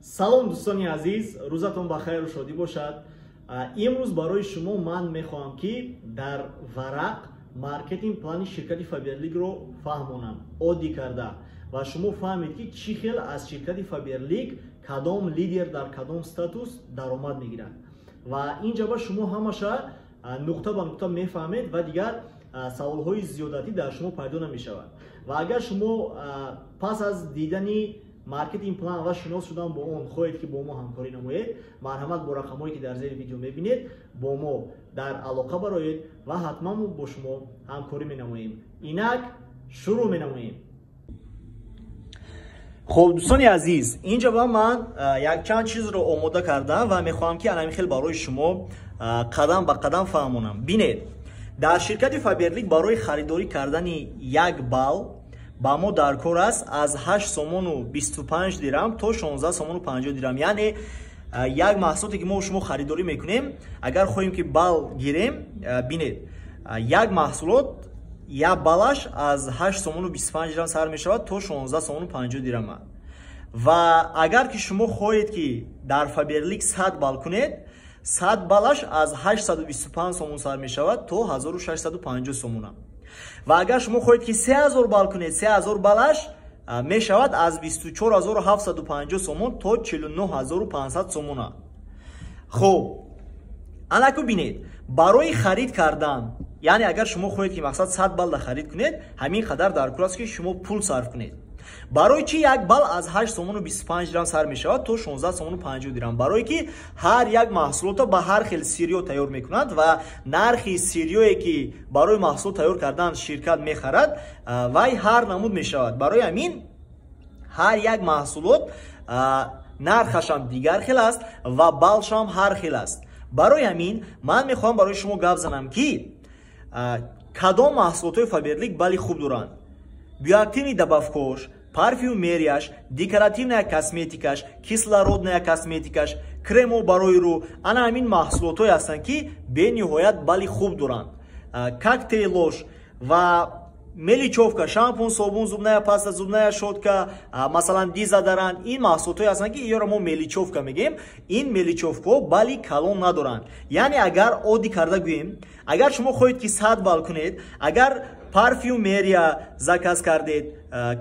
салом дӯстони азиз, рӯзатон ба хайру шодӣ бошад. имрӯз барои шумо ман мехоҳам ки дар варақ маркетинг плани ширкати Фаберлигро фаҳмонам, оддӣ карда ва шумо фаҳмед ки чӣ хел аз ширкати Фаберлиг кадом лидер дар кадом статус даромад мегирад ва инҷаба шумо ҳамаша нуқта ба нуқта мефаҳмед ва дигар саволҳои зиёдатӣ дар шумо пайдо намешавад. Ва агар шумо пас аз дидани маркетинг план ва шинос шудан бо он хоҳед ки бо мо ҳамкорӣ намоед, марҳамат бо рақамҳое ки дар зери видео мебинед бо мо дар алоқа бароед ва ҳатман бо шумо ҳамкорӣ менамоем. Инак шурӯъ менамоем. خب دوستان عزیز، اینجا با من یک چند چیز رو آماده کردم و میخوام که الان خیلی برای شما قدم به قدم فهمونم. ببینید، در شرکت فابرلیک برای خریداری کردن یک بال با ما در کار است از 8 سومون و 25 درهم تا 16 سومون و 50 درهم. یعنی یک محصولی که ما شما خریداری میکنیم اگر خواهیم که بال گیریم، ببینید یک محصولات یا بالش از 8 سومون و 25 درهم سر می شود تا 16 سومون و 50 درهم. و اگر که شما خواهید که در فابرلیک 100 بال کنید، 100 بالش از 825 سومون سر می شود تا 1650 سومون. و اگر شما خواهید که 3000 بال کنید، 3000 بالش می شود از 24750 سومون تا 49500 سومون. خب الان ببینید، برای خرید کردن، یعنی اگر شما خواهید که مقصد 100 بال خرید کنید، همین قدر در کار است که شما پول صرف کنید. برای چی یک بال از 8 سومون و 25 درهم سر می شود تا 16 سومون و 50 درهم؟ برای که هر یک محصولات با هر خیل سیریو تیار میکنند و نرخ سیریویی که برای محصول تیار کردن شرکت میخرد وای هر نمود می شود. برای همین هر یک محصولات نرخش هم دیگر خیل است و بالش هم هر خیل است. برای همین من میخوام برای شما گپ زنم که کدام محصولات فابرلیک بالی خوب دارند. بیوактивный добавкош, парфюмерияш, декоративная косметикаш, кислородная косметикаш, кремо барои рӯ, ана ҳамин маҳсулотҳое ҳастанд ки бениҳоят бали хуб доранд. Коктейлош ва меличовка, шампун, собун, зубная паста, зубная щётка, масалан дизодорант, ин маҳсулотҳое ҳастанд ки инро мо меличовка мегӯем. Ин меличовкаҳо бали калон надоранд. Яъне агар оддӣ карда гӯем, агар шумо хоҳед ки 100 бал кунед, агар парфюмерия заказ кардед,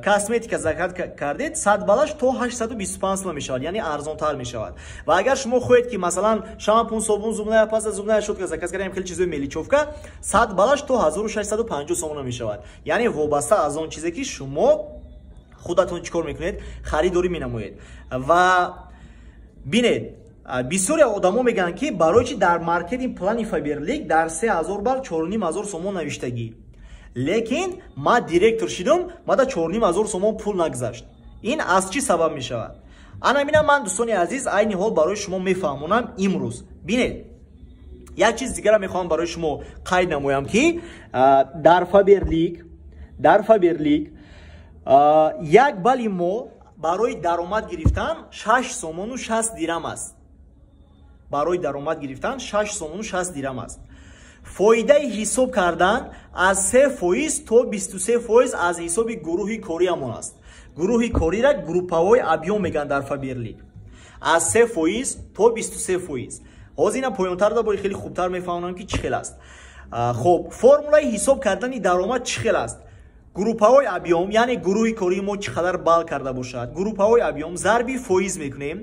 косметика заказ кардед, 100 балаш то 825 сом мешавад, яъне арзонтар мешавад. Ва агар шумо хоҳед ки масалан шампун, собун, зубная паста, зубная щётка заказ кардем, хеле чизои меличовка, 100 балаш то 1650 сом мешавад. Яъне вобаста аз он чизе ки шумо худатон чикор мекунед, харидорӣ менамоед. Ва бинед, бисёре одамо мегӯянд ки барои чи дар маркетинг плани Фаберлик дар 3000 бал 4500 сомон навиштагӣ. Лекин ма директор шидам, мада 4500 сомон пул нагзашт. Ин аз чӣ сабаб мешавад? Ана мина ман дӯстони азиз айни ҳол барои шумо мефаҳмонам имрӯз. Бинед, як чиз дигара мехоҳам барои шумо қайд намоям ки дар Фаберлик як бали мо барои даромад гирифтан 6 сомону 60 дирам аст. барои даромад гирифтан 6 сомону 60 дирам аст. фоидаи ҳисоб кардан аз 3% то 23% аз ҳисоби гурӯҳи кориамон аст. гурӯҳи корира группавои абъём мегӯянд дар Фаберлик. аз 3% то 23%. ҳозир ина поёнтар дабори хеле хубтар мефаҳмонам ки чӣ хел аст. хоб, формулаи ҳисоб кардани даромад чӣ хел аст? группавои абъём, яъне гурӯҳи кории мо чӣ қадар бал карда бошад, группавои абъём зарби фоиз мекунем,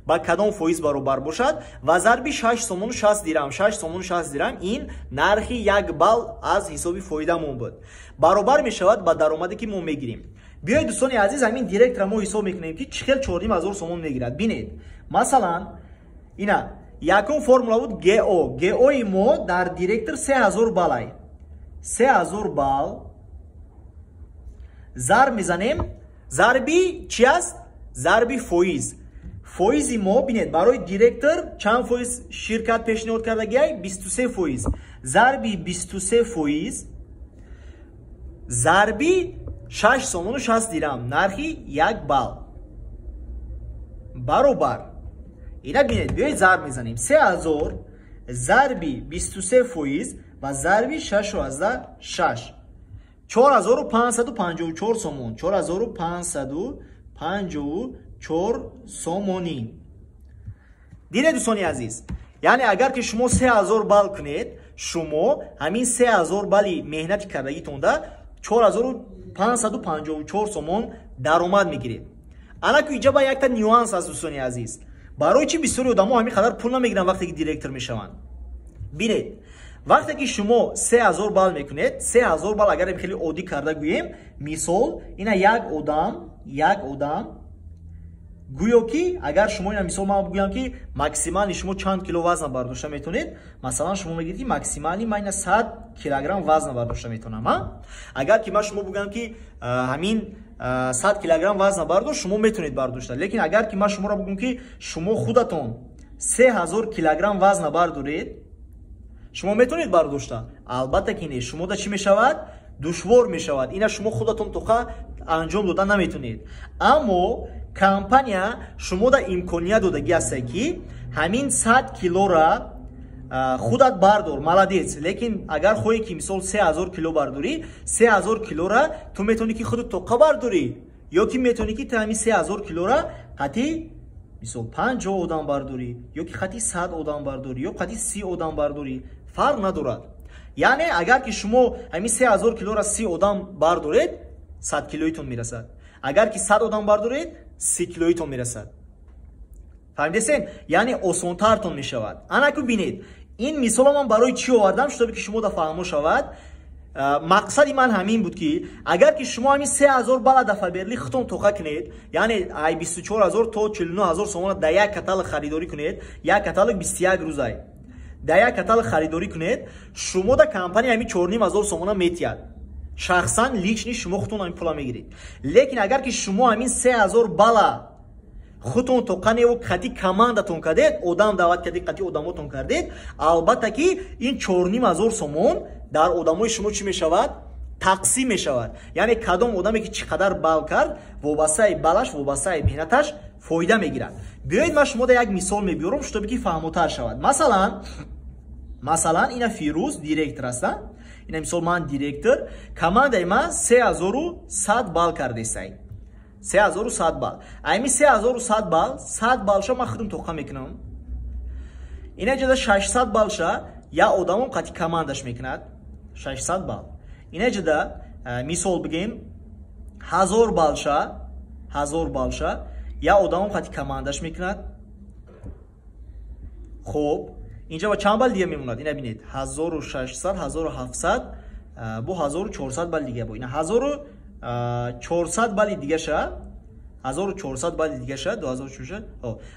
ба кадом фоиз баробар бошад ва зарби 6 сомону 60 дирам. 6 сомону 60 дирам ин нархи як бал аз ҳисоби фоидамон буд. Баробар мешавад ба даромаде ки мо мегирем. биёед дӯстони азиз, ҳамин директора мо ҳисоб мекунем ки чӣ хел 4500 сомон мегирад. бинед, масалан ина якум формула буд ГО. ГОи мо дар директор 3000 балай. 3000 бал зарб мезанем. зарби чи аст? зарби фоиз. фоизи мо бинед, барои директор чанд фоиз ширкат пешниҳод кардагиай? 23%. зарби 23% зарби 6 сомону 60 дирам, нархи як бал баробар. ина бинед, биёед зарб мезанем. 3000 зарби 23% ва зарби 6.6 4554 сомон. 4554 4 сомонӣ. дидед дӯстони азиз, яъне агар ки шумо 3000 балл кунед, шумо ҳамин 3000 балли меҳнати кардагитонда 4554 сомон даромад мегиред. ана ки инҷа ба якта нюанс аст дӯстони азиз. барои чи бисёри одамо ҳамин қадар пул намегиранд вақте ки директор мешаванд? бинед, вақте ки шумо 3000 балл мекунед, 3000 балл агар хеле оддӣ карда гӯем, мисол ина як одам гӯё ки агар шумо ина мисол ман бигӯям ки максимали шумо чанд кило вазн бардошта метавонед, масалан шумо мегӯед ки максимали ман ина 100 килограмм вазн бардошта метавонам. агар ки ман шумо бигӯям ки ҳамин 100 килограмм вазн бардошт, шумо метавонед бардошта. лекин агар ки ман шуморо бигӯям ки шумо худатон 3000 килограмм вазн бардоред, шумо метавонед бардошта? албатта ки не. шумода чӣ мешавад? душвор мешавад. ина шумо худатон тоқа анҷом дода наметавонед. аммо компания шумода имконият додагӣ аст ки ҳамин 100 килора худат бардор, маладец. лекин агар хоҳе ки мисол 3000 кило бардорӣ, 3000 килора ту метавонӣ ки худат тоқа бардорӣ, ё ки метавонӣ ки ту ҳамин 3000 килора қати мисол 50 одам бардорӣ, ё ки қати 100 одам бардорӣ, ё қати 30 одам бардорӣ, фарқ надорад. яъне агар ки шумо ҳамин 3000 килора 30 одам бардоред, 100 килоитон мерасад. агар ки 100 одам бардоред, 30 килоитон мерасад. фаҳмидесен? яъне осонтартон мешавад. ана ку бинед, ин мисола ман барои чӣ овардам, шутоби ки шумо да фаҳмо шавад. мақсади ман ҳамин буд ки агар ки шумо ҳамин 3000 балла дафъа берли худтон тоқа кунед, яъне ай 24000 то 49000 сомона да як каталог харидорӣ кунед, як каталог 21 рӯзай да як каталог харидорӣ кунед, шумо да компания ҳамин 4500 сомона метиҳад. шахсан лични шумо худтон ҳамин пула мегиред. лекин агар ки шумо ҳамин 3000 балла худтон тоқа неву қати командатон кардед, одам даъват кардед, қати одамотон кардед, албатта ки ин 4500 сомон дар одамои шумо чӣ мешавад? тақсим мешавад. яъне кадом одаме ки чӣ қадар балл кард, вобастаи баллаш, вобастаи меҳнаташ фоида мегирад. биёед ман шумода як мисол мебиёрам, шутоби ки фаҳмотар шавад. масалан ина Фирӯз директор аст. ина мисол ман директор, командаи ман 3100 балл кардесай. 3100 балл. ами 3100 балл, 100 баллша ман худам тоқа мекунам. ина ҷода 600 баллша я одамон қати командаш мекунад. 600 балл. ина ҷода мисол бигем 1000 баллша я одамон қати командаш мекунад. хуб, инҷа ба чанд балл дига мемонад? ина бинед 1600, 1700 бо 1400 балл дига бо. ина 1400 балли дигаша, 1400 балли дигаша, 2400,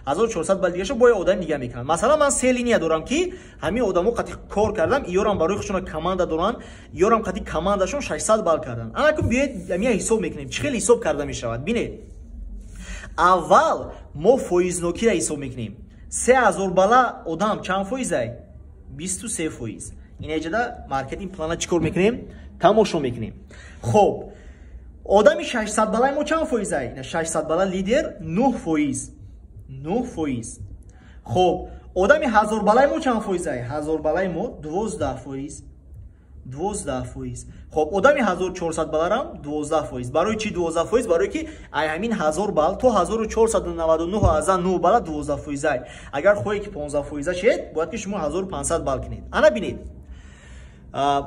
1400 балли дигаша бо одам дига мекунад. масалан ман се линия дорам ки ҳамин одамо қати кор кардам, иёрам барои худшона команда доранд, иёрам қати командашон 600 балл кардан. ана ку биёед ҳамин ҳисоб мекунем. чӣ хел ҳисоб карда мешавад? бинед, аввал мо фоизнокиро ҳисоб мекунем. 3000 балла одам чанд фоизай? 23%. ина ҷода маркетинг плана чӣ кор мекунем? тамошо мекунем. хуб, одами 600 баллаи мо чанд фоизай? ина 600 балла лидер 9%. 9%. хуб, одами 1000 баллаи мо чанд фоизай? 1000 баллаи мо 12%. 12%. хуб, одами 1400 балларам 12%. барои чи 12%? барои ки ай ҳамин 1000 балл то 1499 аза 9 балла 12%. агар хоҳед ки 15% шед, бояд ки шумо 1500 балл кунед. ана бинед,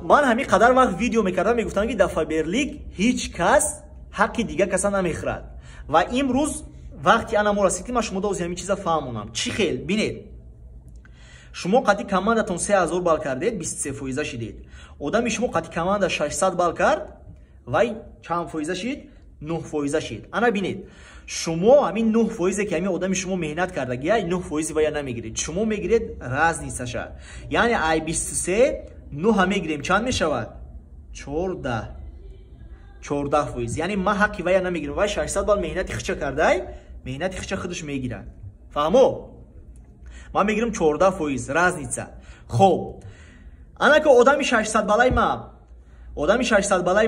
ман ҳамин қадар вақт видео мекардам, мегуфтам ки дар Фаберлик ҳеҷ кас ҳаққи дига каса намехӯрад. ва имрӯз вақти ана мо расид ки ман шумо дози ҳамин чиза фаҳмонам. чӣ хел? бинед, шумо қати командатон 3000 балл кардед, 23% шидед. одами шумо қати команда 600 балл кард, вай чанд фоиза шид? 9% шид. ана бинед, шумо ҳамин 9% ки ҳамин одами шумо меҳнат кардаги, ай 9% вая намегиред. шумо мегиред разницаша. яъне ай 23 9 мегирем, чанд мешавад? 14%. яъне ман ҳаққи вая намегирам. вай 600 балл меҳнати хича кардай, меҳнати хича худаш мегирад. фаҳмо? ман мегирам 14%, разница. хуб, ана ки одами 600 баллаи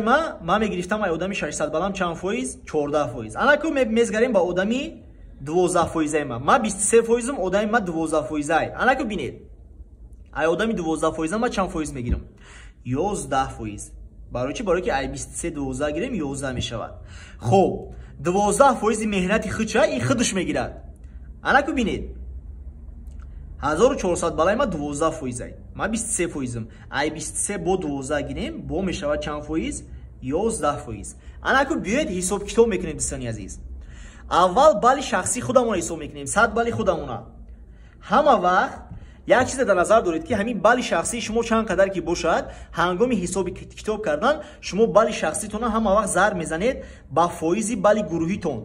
ман мегирифтам, ай одами 600 баллам чанд фоиз? 14%. ана ки мезгарем ба одами 12%. ман 23%, одами ман 12%. ана ки бинед, ай одами 12% ман чанд фоиз мегирам? 11%. барои чи? барои ки ай 23 12 гирем 11 мешавад. хуб, 12% меҳнати худша ин худш мегирад. ана ку бинед 1400 балаи ма 12%. ма 23%. ай 23 бо 12 гирем бо мешавад чанд фоиз? 11%. ана ку биёед ҳисоб китоб мекунем дӯстони азиз. аввал бали шахси худамона ҳисоб мекунем. 100 бали худамона. ҳама вақт як чизе дар назар доред ки ҳамин бали шахси шумо чанд қадар ки бошад, ҳангоми ҳисоби китоб кардан шумо бали шахситона ҳама вақт зарб мезанед ба фоизи бали гурӯҳитон.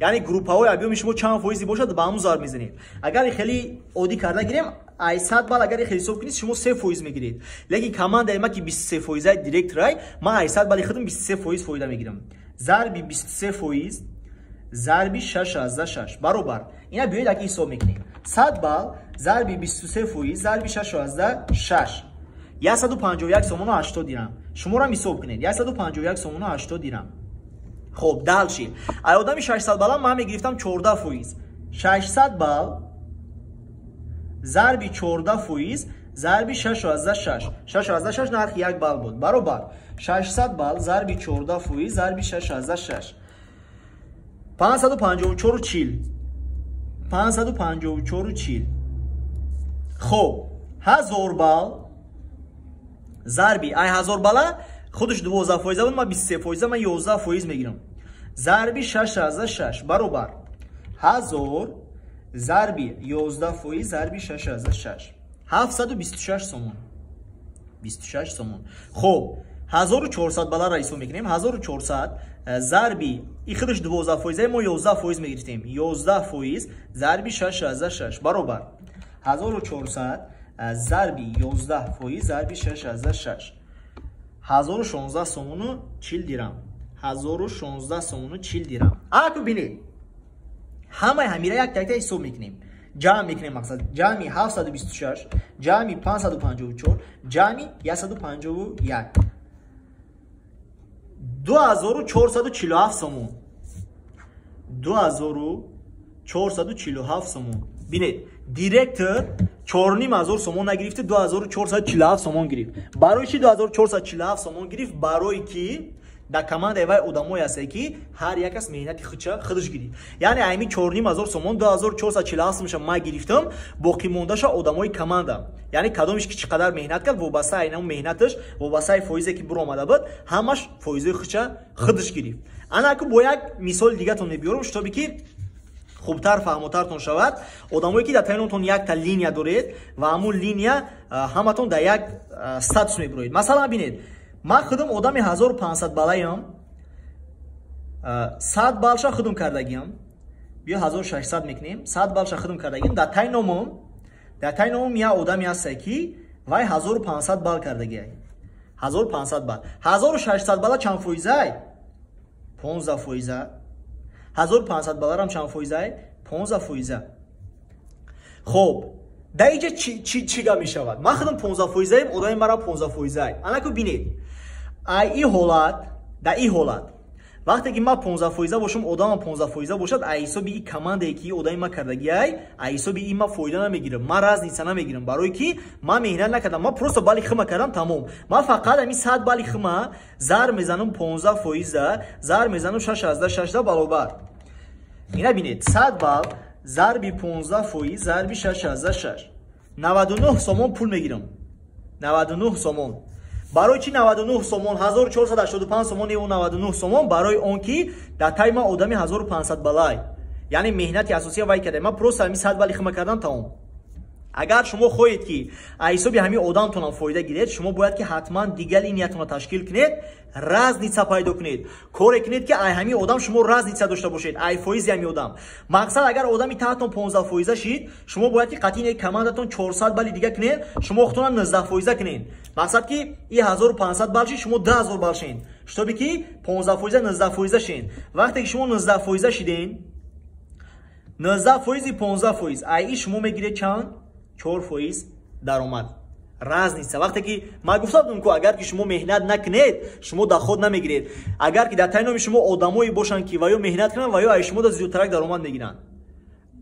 яъне группаҳои объёми шумо чанд фоизи бошад ба ҳамон зарб мезанед. агар хеле оддӣ карда гирем ай 100 бал агар хеле ҳисоб кунед шумо 3% мегиред. лекин командаи ма ки 23% директорай, ма ай 100 бали худам 23% фоида мегирам. зарби 23% зарби 6.6 баробар. ина биёед як ҳисоб мекунем. 100 бал зарби 23% зарби 6.6 151 сомону 80 дирам. шуморо ҳисоб кунед. 151 сомону 80 дирам. خب دال شید. ای آدمی 600 بالا من میگرفتم 14%. 600 بال ضربی 14% ضربی 6.6. 6.6 نرخ یک بال بود. برابر 600 بال ضربی 14% ضربی 6.6. 554 چیل. 554 چیل. خب 1000 بال ضربی ای 1000 بالا خودش 12% بود، ما 23%، من 11% میگیرم. ضربی 6.6 برابر 1000 ضربی 11% ضربی 6.6 726 سومون. 26 سومون. خب 1400 بالا را حساب میکنیم. 1400 ضربی این خودش 12%، ما 11% میگرفتیم. 11% ضربی 6.6 برابر 1400 ضربی 11% ضربی 6.6 1016 сомону 40 дирам. 1016 сомону 40 дирам. аку бинед ҳамаи ҳамира як так ҳисоб мекунем. ҷамъ мекунем. мақсад ҷамъи 726 ҷамъи 554 ҷамъи 151 2447 сомон. 2447 сомон. бинед директор 4500 сомон нагирифта, 2447 сомон гирифт. барои чи 2447 сомон гирифт? барои ки дар командаи вай одамое ҳастае ки ҳар як кас меҳнати худша худш гирифт. яъне ами 4500 сомон 2447 сомонша ма гирифтам, боқӣ мондаша одамои команда. яъне кадомиш ки чӣ қадар меҳнат кард, вобаста айнаму меҳнаташ, вобастаи фоизе ки биромада буд, ҳамаш фоизои худша худш гирифт. ана ку бо як мисоли дигатон мебиёрам, шутоби ки хубтар фаҳмотартон шавад. одамое ки дар таъйинотон якта линия доред ва ҳамун линия ҳаматон дар як статус мебироед. масалан бинед, ман худам одами 1500 балаям, 100 балша худам кардагиам. биё 1600 мекунем. 100 балша худам кардагиам. дар таъйиномам як одами ҳастае ки вай 1500 бал кардагиай. 1500 бал. 1600 бала чанд фоизай? 15%. 1500 баларам чанд фоизай? 15%. хоб дар инҷа чӣ гап мешавад? ман худам 15%, одами мара 15%. ана ку бинед, ай ин ҳолат, дар ин ҳолат вақте ки ман 15% бошам, одамам 15% бошад, ай ҳисоби ин командае ки одами ма кардагиай, ай ҳисоби ин ман фоида намегирам, ман разница намегирам, барои ки ман меҳнат накардам, ман просто бали хима кардам, тамом. ман фақат ами 100 бали хима зар мезанам 15%, зар мезанам 6.6 баробар. ина бинед, 100 бал зарби 15% зарби 6.6 99 сомон пул мегирам. 99 сомон. барои чи 99 сомон? 1485 сомон ё 99 сомон барои он ки дар таи ман одами 1500 балай, яъне меҳнати асосия вай кардам. ман просто ҳами 100 бали хима кардам, тамом. агар шумо хоҳед ки аз ҳисоби ҳамин одамтонам фоида гиред, шумо бояд ки ҳатман дигар линиятонро ташкил кунед, разница пайдо кунед, коре кунед ки ай ҳамин одам шумо разница дошта бошед, ай фоизи ҳамин одам. мақсад агар одами таҳтон 15% шид, шумо бояд ки қатъи командатон 400 бали дига кунед, шумо худтонам 19% кунед. мақсад ки ин 1500 бал шид, шумо 10000 бал шин, шутоби ки 15% 19% шин. вақте ки шумо 19% шиден, 19% 15%, ай ин шумо мегиред чанд? 4% даромад. разница. вақте ки ман гуфтам ку агар ки шумо меҳнат накунед, шумо доход намегиред. агар ки дар таъйиноми шумо одамое бошанд ки ва ё меҳнат кунанд ва ё ай шумо да зиёдтарак даромад мегиранд.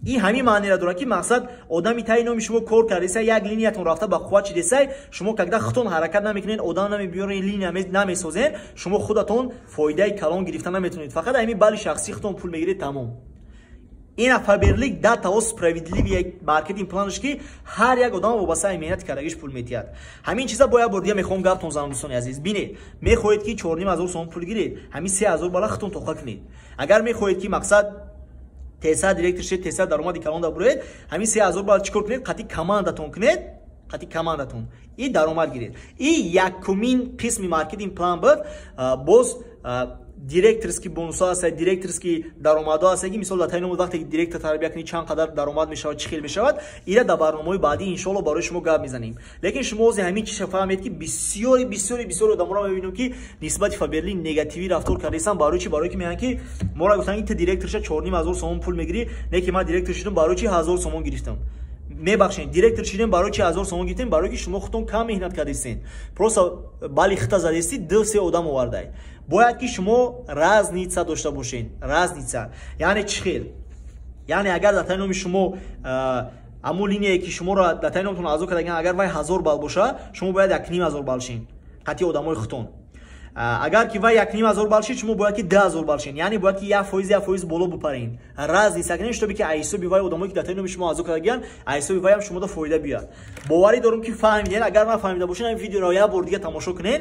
این همین معنی را داره که مقصد آدمی تای نام شما کار کردیسه یک لینیاتون رفته با قوت چیدیسه شما کگدا خودتون حرکت نمیکنین آدم نمیبیارین لینی نمیسازین شما خودتون فایده کلان گرفتن نمیتونید فقط همین بالی شخصی خودتون پول میگیرید تمام این فابرلیک داتا و سپراودلیوی مارکتینگ پلانش که هر یک آدم وابسته مهنت کردگیش پول میتید همین چیزا باید بردیا میخوام گفتم زن دوستان عزیز ببینید میخواهید که 4500 سوم پول گیرید همین 3000 بالا خودتون توخا کنید اگر میخواهید که مقصد تسا دایرکت شد تسا درآمدی کلان دا برید همین 3000 بالا چیکار کنید قطعی کماندتون کنید قطعی کماندتون این درآمد گیرید این یکمین قسم مارکتینگ پلان بود باز دایرکتورسکی بونوس ها است دایرکتورسکی درآمد ها است که مثلا در تایم وقتی دایرکتور تربیت کنید چند قدر درآمد میشه چه خیلی میشه اینا در برنامه بعدی ان شاء الله برای شما گپ میزنیم لیکن شما از همین چیز فهمید که بسیار آدم‌ها میبینیم که نسبت فابرلی نگاتیوی رفتار کردن برای چی برای که میگن که ما را گفتن این دایرکتورش 4500 سوم پول میگیری نه که ما دایرکتور شدم برای چی 1000 سوم گرفتم میبخشید دایرکتور شدیم برای چی 1000 سوم گرفتیم برای که شما خودتون کم مهنت کردین پروسا بالی خطا زدید دو سه آدم آورده باید که شما رازنیتسا داشته باشین رازنیتسا یعنی چی خیلی یعنی اگر در تایم شما امو لینیه که شما را در تایمتون ازو کردن اگر وای 1000 بال باشه شما باید 1500 بال شین قطعی آدمای خودتون اگر که وای 1500 بال شید شما باید که 10000 بال شین یعنی باید که 1% بالا بپرین راز نیست اگر نشته که ایسو بی وای آدمایی که در تایم شما ازو کردن ایسو بی وای هم شما دا فایده بیاد باوری دارم که فهمیدین اگر من فهمیده باشین این ویدیو را یه بار دیگه تماشا کنین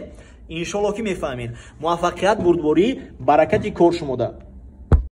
ان شاء الله که میفهمین موفقیت بردباری برکت کار شما ده